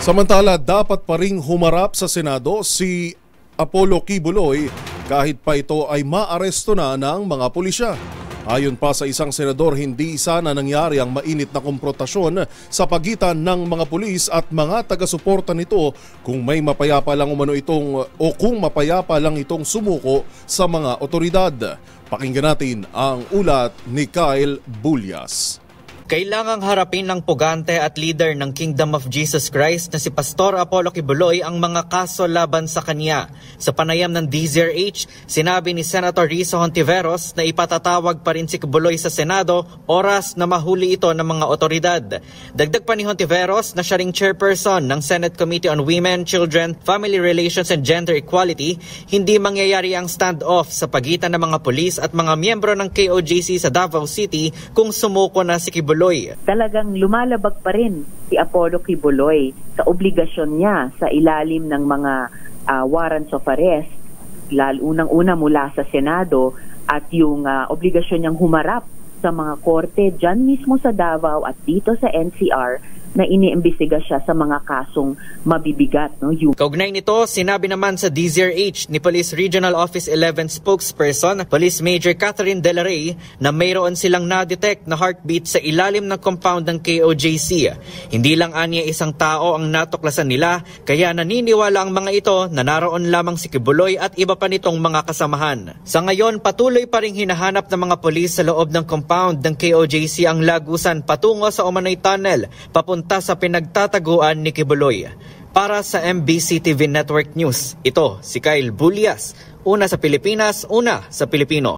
Samantala, dapat pa ring humarap sa Senado si Apollo Quiboloy kahit pa ito ay maaresto na ng mga pulisya. Ayon pa sa isang senador, hindi sana nangyari ang mainit na komprontasyon sa pagitan ng mga pulis at mga taga-suporta nito kung mapayapa lang itong sumuko sa mga otoridad. Pakinggan natin ang ulat ni Kyle Bulyas. Kailangang harapin ng pugante at leader ng Kingdom of Jesus Christ na si Pastor Apollo Quiboloy ang mga kaso laban sa kanya. Sa panayam ng DZRH, sinabi ni Senator Risa Hontiveros na ipatatawag pa rin si Quiboloy sa Senado oras na mahuli ito ng mga otoridad. Dagdag pa ni Hontiveros na siya ring chairperson ng Senate Committee on Women, Children, Family Relations and Gender Equality, hindi mangyayari ang standoff sa pagitan ng mga pulis at mga miyembro ng KOJC sa Davao City kung sumuko na si Quiboloy. Talagang lumalabag pa rin si Apollo Quiboloy sa obligasyon niya sa ilalim ng mga warrants of arrest, unang-una mula sa Senado, at yung obligasyon niyang humarap sa mga korte dyan mismo sa Davao at dito sa NCR na iniimbestiga siya sa mga kasong mabibigat. Kaugnay nito, sinabi naman sa DZRH ni Police Regional Office 11 spokesperson, Police Major Catherine De La Rey, na mayroon silang na-detect na heartbeat sa ilalim ng compound ng KOJC. Hindi lang anya isang tao ang natuklasan nila, kaya naniniwala ang mga ito na naroon lamang si Quiboloy at iba pa nitong mga kasamahan. Sa ngayon, patuloy pa ring hinahanap ng mga pulis sa loob ng compound ng KOJC ang lagusan patungo sa Umanoy Tunnel, papunta sa pinagtataguan ni Quiboloy. Para sa MBC TV Network News, ito si Kyle Bulyas, una sa Pilipinas, una sa Pilipino.